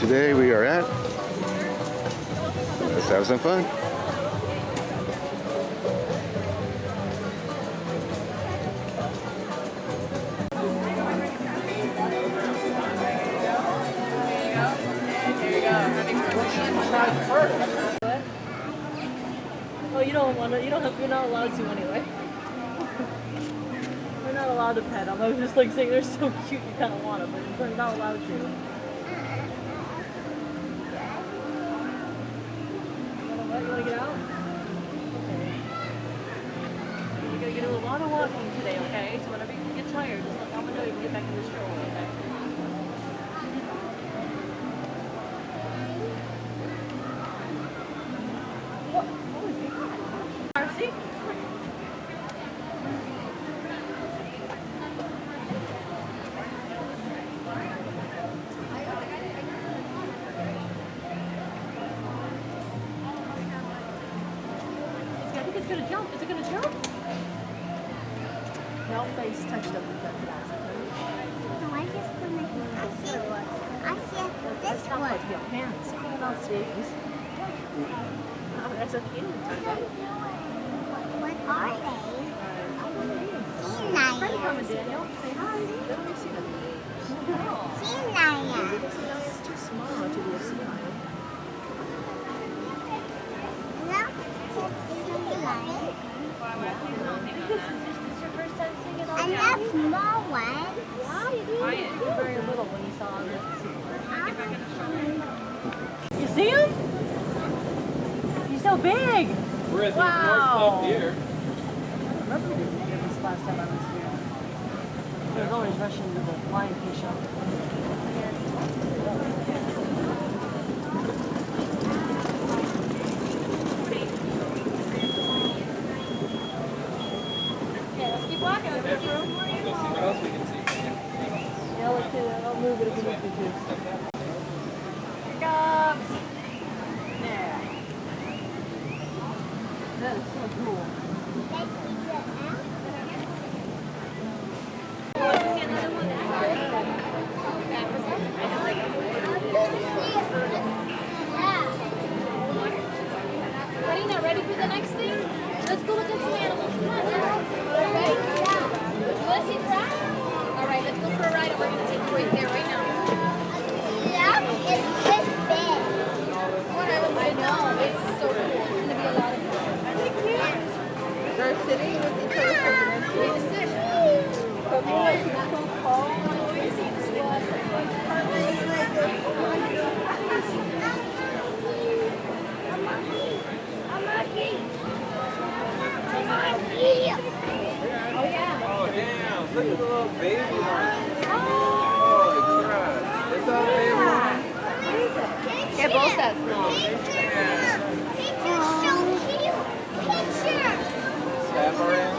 Today we are at, let's have some fun. Oh, you don't want to, you're not allowed to anyway. You're not allowed to pet them. I was just like saying they're so cute you kind of want them, but you're not allowed to. You want to get out? Okay. You're going to do a lot of walking today, okay? So whenever you get tired, just let Mama know you can get back in the stroller, okay? It's gonna jump. Is it gonna jump? No face touched up with that glass. No, I just put my I said this one. Like your hands. Come on, sweeties. Oh, that's a cute. What are they? Sea lions. Daniel. Say hi. Let me see them. Sea lions. It's too small to be a sea lion. Look, sea lion. This is your first time seeing it all And that small one. Wow, you did. You were very little when you saw this. You see him? He's so big. We're at the Wow. North here. I remember this last time I was here. He was always rushing to the lion fish shop. Yeah, let's keep walking. Let's go see What else we can see? Yeah, I'll move it if you need me to. Here it comes. There. That is so cool. Ready? Not ready for the next thing? Let's go look at some animals. Come on, girl. Ready? You want to see the ride? All right, let's go for a ride, and we're going to take you right there, right now. Yeah, it's this big. I know. It's so cool. It's going to be a lot of fun. They're sitting with each other for the next Need to sit. But we like to go call. Oh, damn. Look at the little baby one. Holy crap. Is that a baby one? They're both that small. Picture, so cute. Picture. Step around.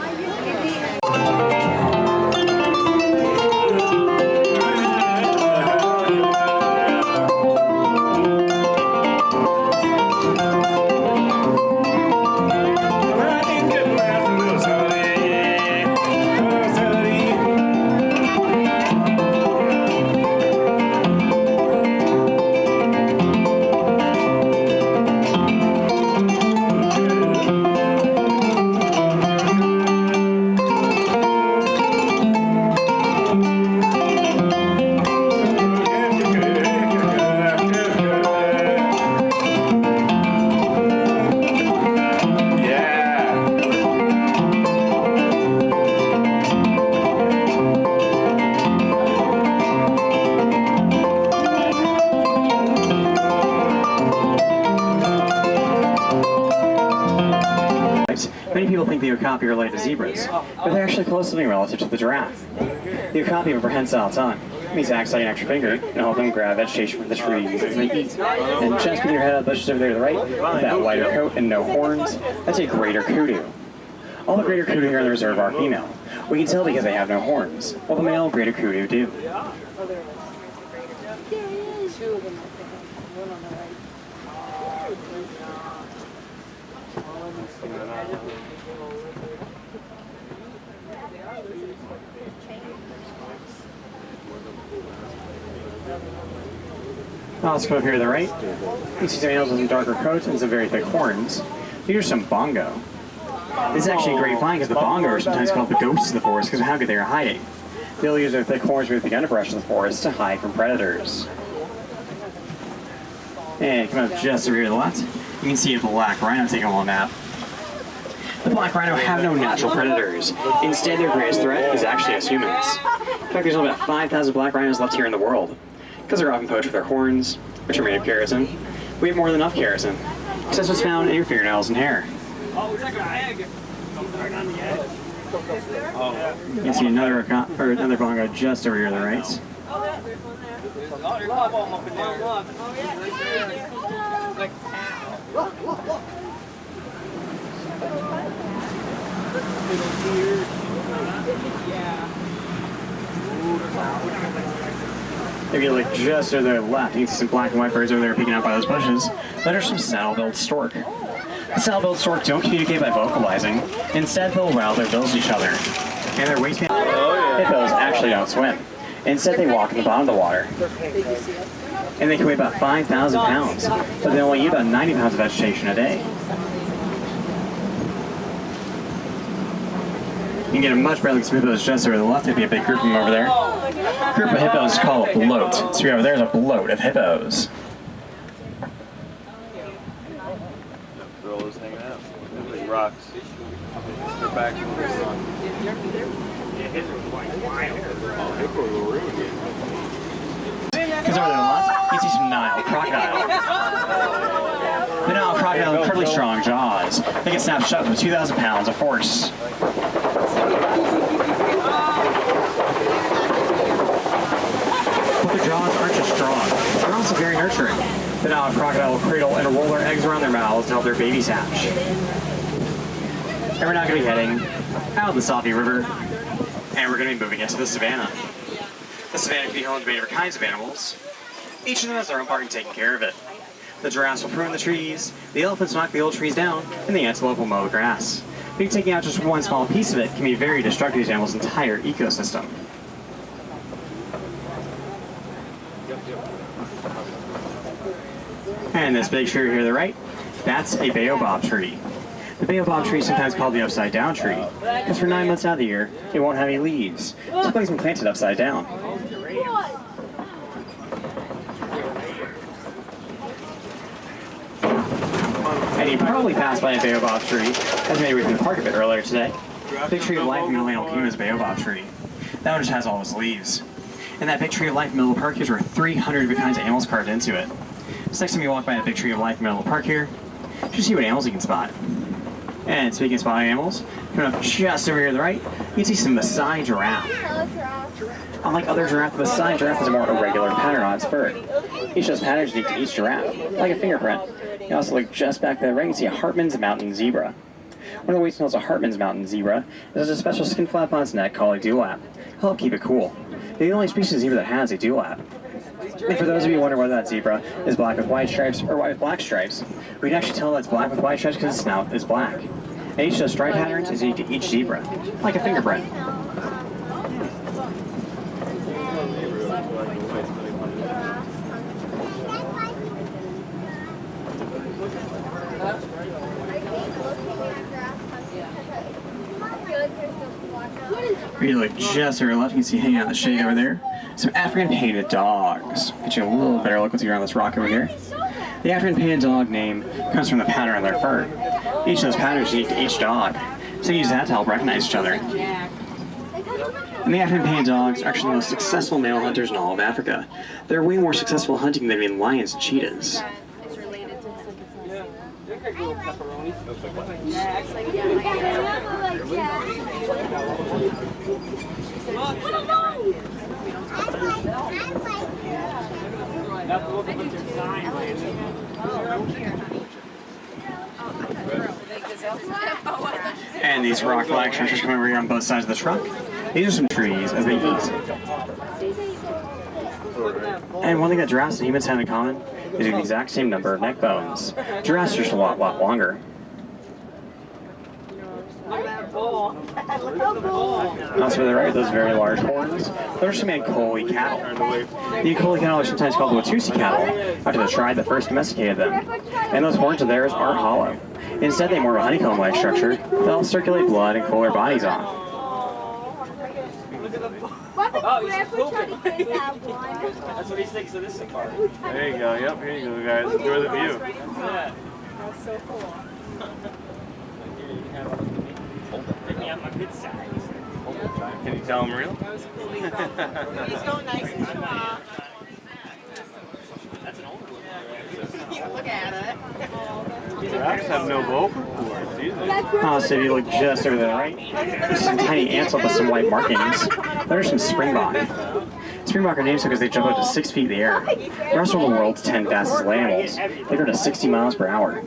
Many people think the okapi are related to zebras, but they're actually closely relative to the giraffe. The okapi have a prehensile tongue. These acts like an extra finger and help them grab vegetation from the trees as they eat. And just with your head out of the bushes over there to the right, with that lighter coat and no horns, that's a greater kudu. All the greater kudu here in the reserve are female. We can tell because they have no horns, while the male greater kudu do. Two of them, I think. One on the right. Now let's come up here to the right. You see some animals with some darker coats and some very thick horns. These are some bongo. This is actually a great find because the bongo are sometimes called the ghosts of the forest because of how good they are hiding. They'll use their thick horns with the underbrush of the forest to hide from predators. And come up just over here to the left, you can see a black rhino taking a little nap. The black rhino have no natural predators. Instead, their greatest threat is actually us humans. In fact, there's only about 5,000 black rhinos left here in the world. Because they're often poached with their horns, which are made of keratin, we have more than enough keratin. Because that's what's found in your fingernails and hair. You can see another bongo just over here to the right. If you look just over the left, you can see some black and white birds over there peeking out by those bushes. That are some saddle-billed stork. The saddle-billed stork don't communicate by vocalizing. Instead, they'll rattle their bills at each other. And their waistband hippos actually don't swim. Instead, they walk in the bottom of the water. And they can weigh about 5,000 pounds, but they only eat about 90 pounds of vegetation a day. You can get a much better look at some hippos just over the left. There'd be a big group of them over there. A group of hippos is called a bloat. So over there is a bloat of hippos. Girls hanging out. There's rocks. They're back from the sun. Oh, hippos will ruin you. Because over there on the left, you can see some Nile crocodile. The Nile crocodile has incredibly strong jaws. They can snap shut with 2,000 pounds of force. But their jaws aren't just strong, they're also very nurturing. The Nile crocodile will cradle and roll their eggs around their mouths to help their babies hatch. And we're now going to be heading out of the Safi River, and we're going to be moving into the savannah. The savannah can be home to many different kinds of animals. Each of them has their own part in taking care of it. The giraffes will prune the trees, the elephants knock the old trees down, and the antelope will mow the grass. But taking out just one small piece of it can be very destructive to these animals' entire ecosystem. And this big tree here to the right, that's a baobab tree. The baobab tree is sometimes called the upside down tree, because for 9 months out of the year, it won't have any leaves. It's because it's been planted upside down. And you probably passed by a baobab tree, as maybe we were in the park a bit earlier today. The big tree of life in the middle of Animal Kingdom is a baobab tree. That one just has all its leaves. And that big tree of life in the middle of the park, here's where 300 different kinds of animals carved into it. So next time you walk by a big tree of life in the middle of the park here, you should see what animals you can spot. And speaking of spotting animals, coming up just over here to the right, you can see some Maasai giraffe. Unlike other giraffes, the Maasai giraffe has a more irregular pattern on its fur. Each of those patterns unique to each giraffe, like a fingerprint. You also look just back there, right, you can see a Hartman's mountain zebra. One of the ways to know it's a Hartman's mountain zebra is there's a special skin flap on its neck called a dewlap. It'll help keep it cool. They're the only species of zebra that has a dewlap. And for those of you who wonder whether that zebra is black with white stripes or white with black stripes, we can actually tell that it's black with white stripes because its snout is black. And each of those stripe patterns is unique to each zebra, like a fingerprint. If you look just over left, you can see hanging out in the shade over there some African painted dogs. Get you a little better look once you get on this rock over here. The African painted dog name comes from the pattern on their fur. Each of those patterns is unique to each dog, so you use that to help recognize each other. And the African painted dogs are actually the most successful male hunters in all of Africa. They're way more successful hunting than even lions and cheetahs. And these rock lag structures come over here on both sides of the trunk. These are some trees as they eat. And one thing that giraffes and humans have in common is they have the exact same number of neck bones. Giraffes are just a lot longer. Also to the right, those very large horns, those are some Ankoli cattle. The Ankoli cattle are sometimes called the Watusi cattle, after the tribe that first domesticated them. And those horns of theirs aren't hollow. Instead, they have more of a honeycomb-like structure that helps circulate blood and cool their bodies off. That's what he thinks of this safari. There you go. Yep, here you go, guys. Enjoy the view. Yeah. That's so cool. Take me out my good side. Can you tell them real? Please go nice and strong. That's an older one. Look at it. Giraffes have no vocal cords either. So if you look just over to the right, there's some tiny ants with some white markings. There's some springbok. Springbok are named so because they jump up to 6 feet in the air. They're also one of the world's 10 fastest land animals. They go to 60 miles per hour.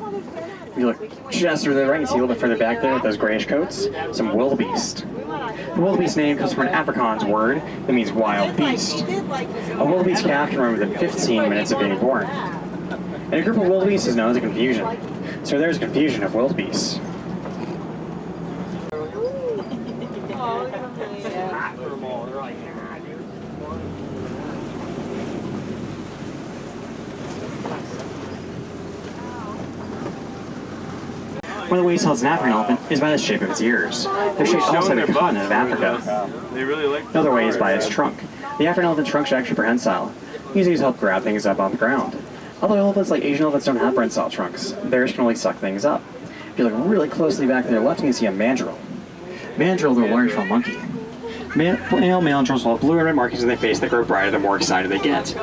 If you look just over to the right, you see a little bit further back there with those grayish coats, some wildebeest. The wildebeest name comes from an Afrikaans word that means wild beast. A wildebeest calf can run within 15 minutes of being born. And a group of wildebeest is known as a confusion. So there's a confusion of wildebeest. One of the ways to tell it's an African elephant is by the shape of its ears. They're shaped almost like the continent of Africa. They really like. Another way is by its trunk. The African elephant trunk is actually prehensile. These things help grab things up off the ground. Other elephants, like Asian elephants, don't have prehensile trunks. Theirs can only suck things up. If you look really closely back to their left, you can see a mandrill. Mandrill are a large fell monkey. Male mandrills will have blue and red markings on their face that grow brighter the more excited they get.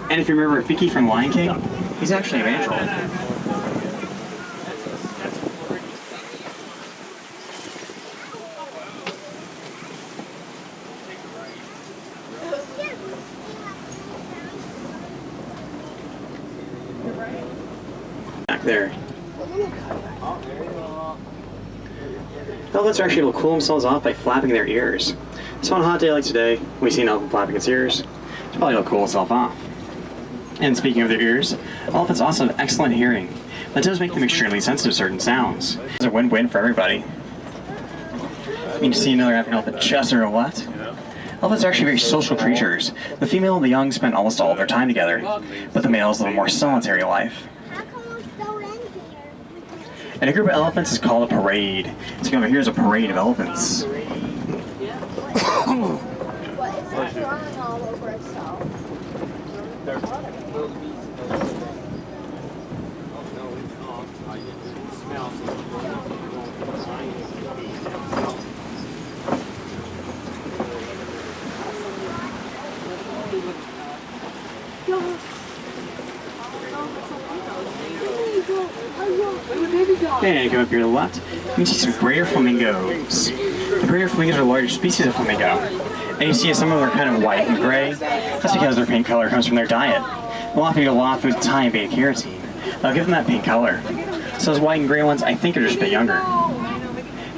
And if you remember Rafiki from Lion King, he's actually a mandrill. Back there. Elephants are actually able to cool themselves off by flapping their ears. So on a hot day like today, we see an elephant flapping its ears. It's probably able to cool itself off. And speaking of their ears, elephants also have excellent hearing. That does make them extremely sensitive to certain sounds. It's a win-win for everybody. You can see another African elephant just to the left. Elephants are actually very social creatures. The female and the young spend almost all of their time together, but the males live a more solitary life. And a group of elephants is called a parade. So over here is a parade of elephants. And come up here to the left, you can see some greater flamingos. The greater flamingos are the largest species of flamingo. And you see some of them are kind of white and gray. That's because their pink color comes from their diet. They'll often eat a lot of food with high beta carotene. They'll give them that pink color. So those white and gray ones, I think, are just a bit younger.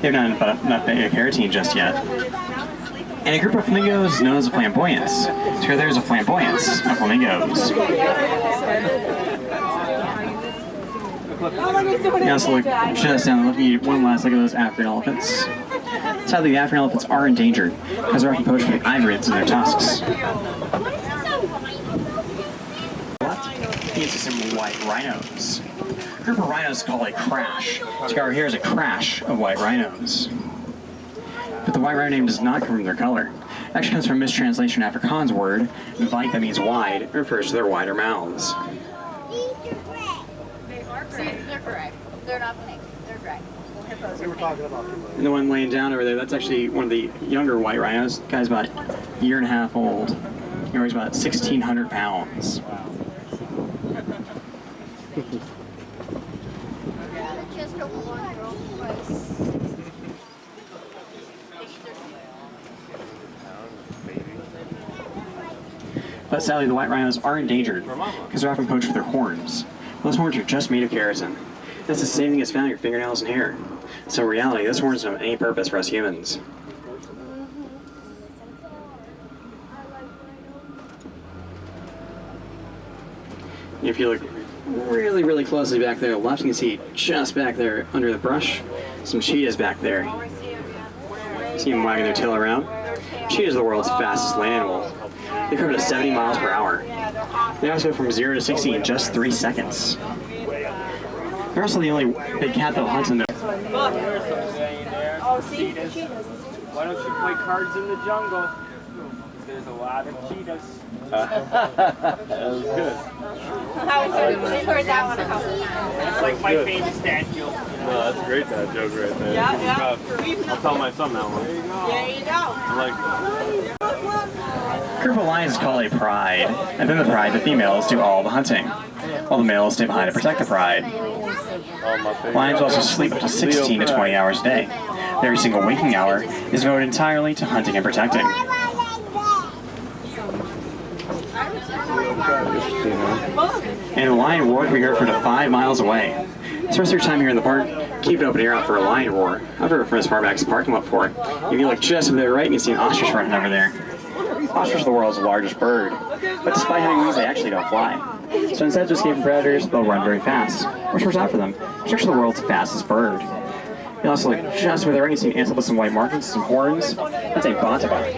They've not beta carotene just yet. And a group of flamingos is known as a flamboyance. So here there's a flamboyance of flamingos. You also look just down, looking at one last look at those African elephants. Sadly, the African elephants are endangered because they're often poached for the ivory that's in their tusks. You can see some white rhinos. A group of rhinos is called a crash. So over here is a crash of white rhinos. But the white rhino name does not come from their color. It actually comes from a mistranslation of Afrikaans word, "vite," that means wide. It refers to their wider mouths. They're correct. They're not pink. They're gray. And the one laying down over there, that's actually one of the younger white rhinos. The guy's about a year and a half old. He weighs about 1,600 pounds. Just a one-year-old price. But sadly, the white rhinos are endangered because they're often poached for their horns. Those horns are just made of keratin. That's the same thing as found in your fingernails and hair. So in reality, those horns don't have any purpose for us humans. If you look really, really closely back there left, you can see just back there under the brush, some cheetahs back there. see them wagging their tail around. Cheetahs are the world's fastest land animal. They come up to 70 miles per hour. They also go from 0 to 60 in just 3 seconds. They're also the only big cat that will hunt in the... Oh, see? Why don't you play cards in the jungle? There's a lot of cheetahs. That was good. We've heard that one a couple times. That's like my famous dad joke. No, that's a great dad joke right there. Yeah. I'll tell my son that one. There you go. I like that. A group of lions is called a pride, and then the pride, the females, do all the hunting, while the males stay behind to protect the pride. Oh, my favorite. Lions also sleep up to 16 to 20 hours a day. Every single waking hour is devoted entirely to hunting and protecting. And the lion roar can be heard from 5 miles away. So rest of your time here in the park, keep an open ear out for a lion roar. I've heard it from as far back as the parking lot before. If you look just over there right, you can see an ostrich running over there. Ostriches are the world's largest bird, but despite having wings, they actually don't fly. So instead of escaping predators, they'll run very fast, which works out for them. It's actually the world's fastest bird. You also look just over there right, you see an antelope with some white markings, some horns. That's a bontebok.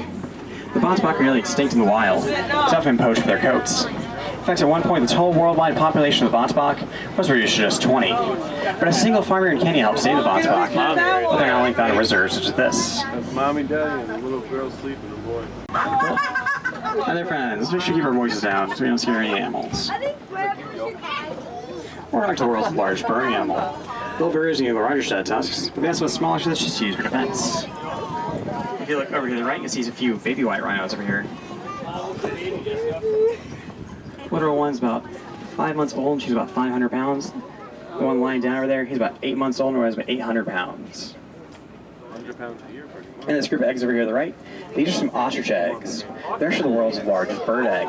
The bontebok are nearly extinct in the wild. It's often been poached for their coats. In fact, at one point, the total worldwide population of the bontebok was reduced to just 20. But a single farmer in Kenya helped save the bontebok, but they're not only found in reserves such as this. That's mommy, daddy, and the little girl sleeping, the boy. Hi there, friends. We should keep our voices down so we don't scare any animals. We're back to the world's largest bird animal. Little birds need the largest shed tusks, but that's what smaller that's just used for defense. If you look over here to the right, you can see a few baby white rhinos over here. Little one's about 5 months old, and she's about 500 pounds. The one lying down over there, he's about 8 months old, and weighs about 800 pounds. 100 pounds a year, pretty much. And this group of eggs over here to the right, these are some ostrich eggs. They're actually the world's largest bird egg.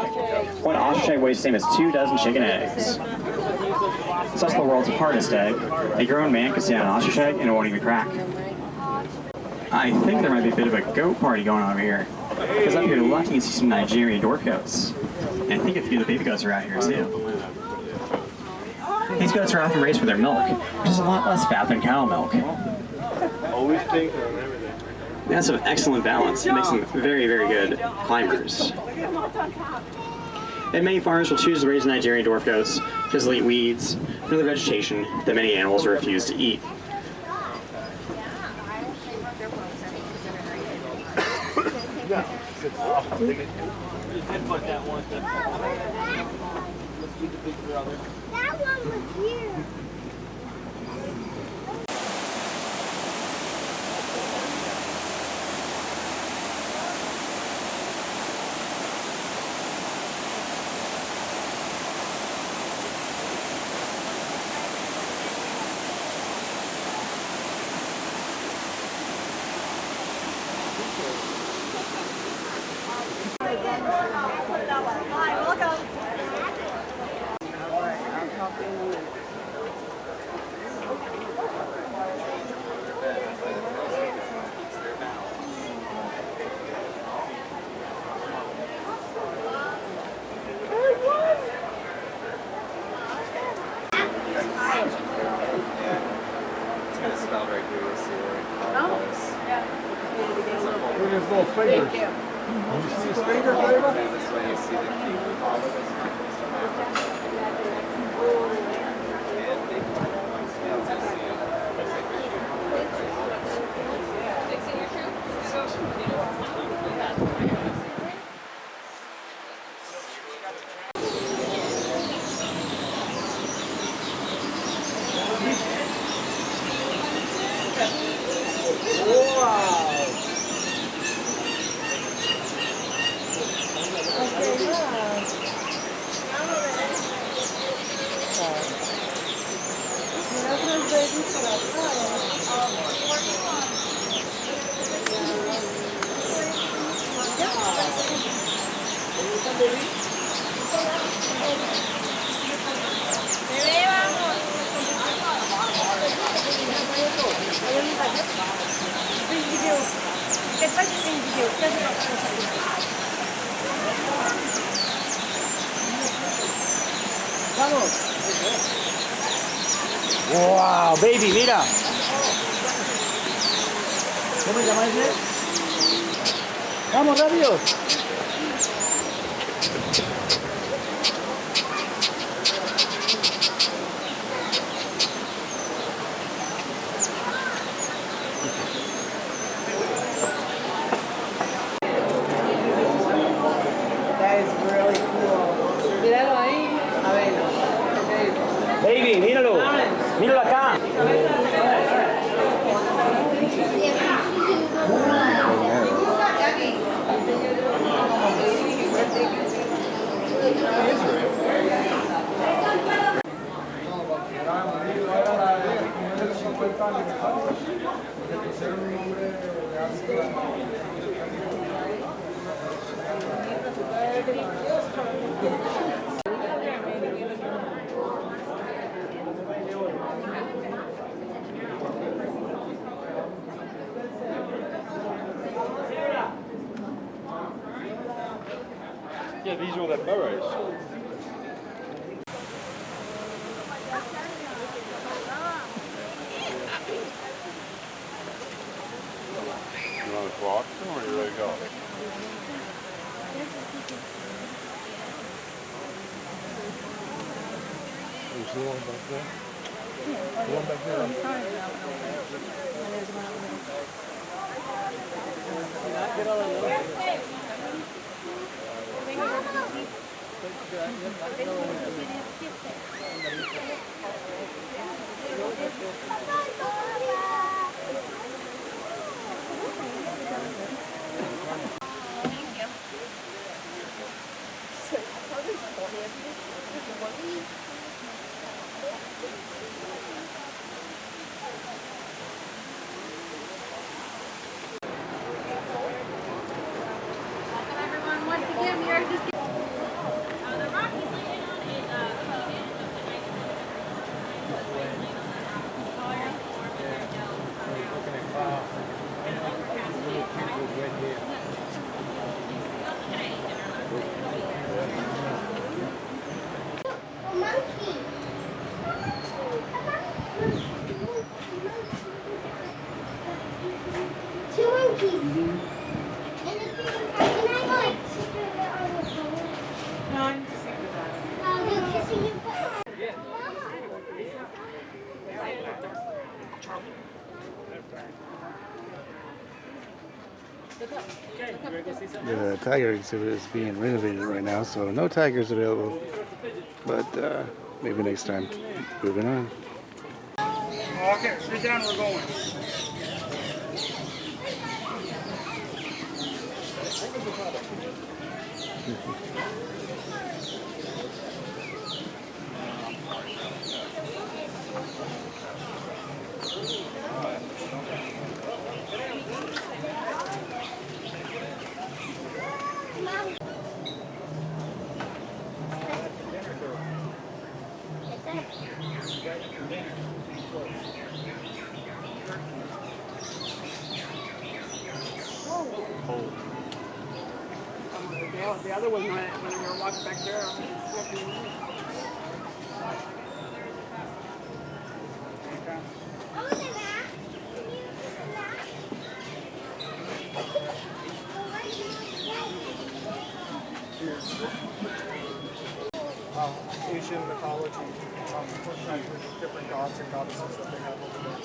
One ostrich egg weighs the same as 2 dozen chicken eggs. It's also the world's hardest egg. A grown man can stand on an ostrich egg and it won't even crack. I think there might be a bit of a goat party going on over here. Because up here to the left you can see some Nigerian dwarf goats. And I think a few of the baby goats are out here too. These goats are often raised for their milk, which is a lot less fat than cow milk. Always pink on everything. They have some excellent balance. It makes them very, very good climbers. And many farmers will choose to raise Nigerian dwarf goats because they'll eat weeds and other vegetation that many animals refuse to eat. That one was here. Wow, baby, mira. ¿Cómo se llama ese? ¡Vamos, rápido! That is really cool. Míralo ahí. A ver. Baby, míralo. Míralo acá. Yeah, these are all their burrows. You want to walk them or are you ready to go? You see one back there? The one back there? Welcome everyone once again. We are just the Rockies landing on Monkey. Two monkeys. And the thing, can I like sit there on the phone? No, I'm just saying that. Oh, they're kissing you. The tiger exhibit is being renovated right now, so no tigers available. But maybe next time. Moving on. Okay, sit down, we're going. The other one, when we were walking back there, I was walking. Asian mythology, different gods and goddesses that they have over there.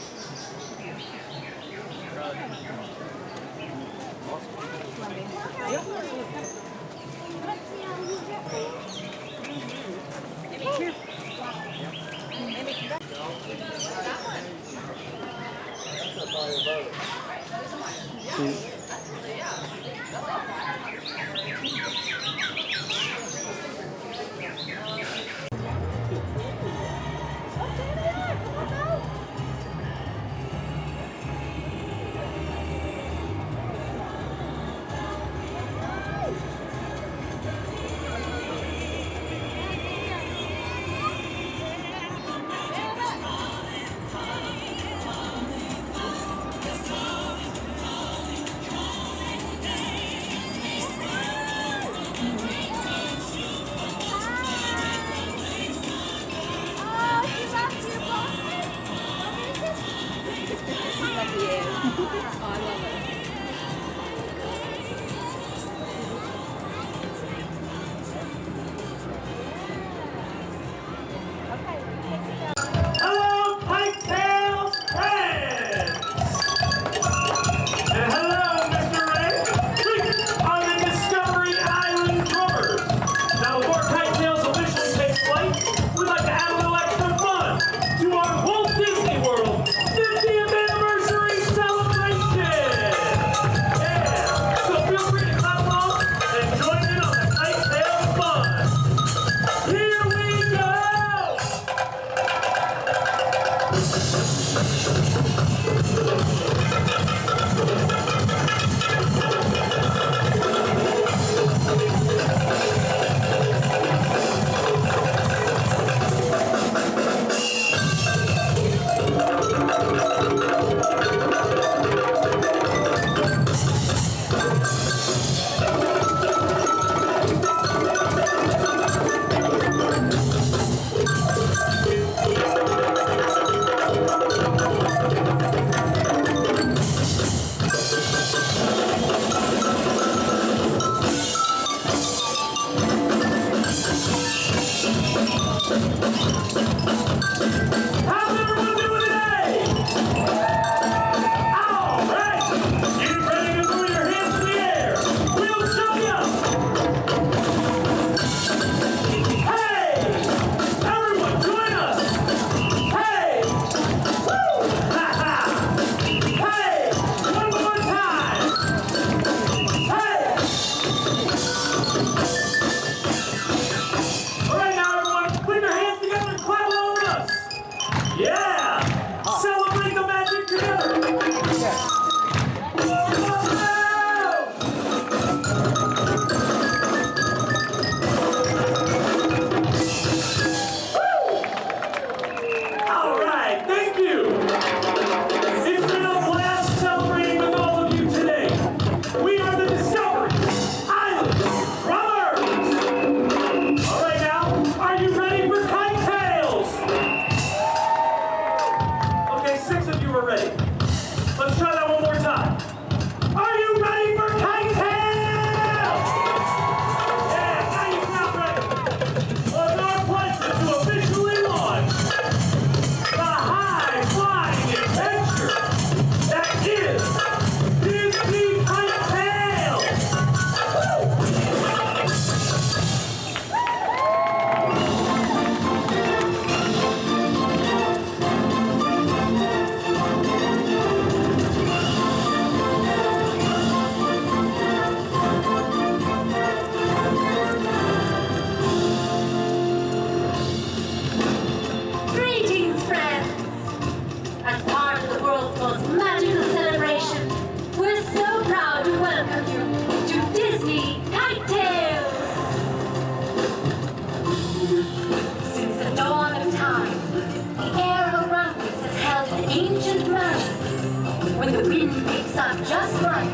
How's everyone doing today? All right. Get ready to throw your hands in the air. We'll show you. Hey! Everyone, join us. Hey! Woo! Ha ha! Hey! One more time. Hey! All right, now everyone, put your hands together and clap along with us. Yeah! Celebrate the magic together. All right, thank you. It's been a blast celebrating with all of you today. We are the Discovery Island Brothers. All right, now, are you ready for Kite Tales? Okay, 6 of you are ready. Let's try that one more time. Are you ready for Kite Tales? Yeah, now you sound ready. Well, it's our pleasure to officially launch the high-flying adventure that is Disney Kite Tales. Greetings, friends! As part of the world's most magical celebration, we're so proud to welcome you to Disney Kite Tales! Since the dawn of time, the air around us has held an ancient magic. When the wind picks up just right,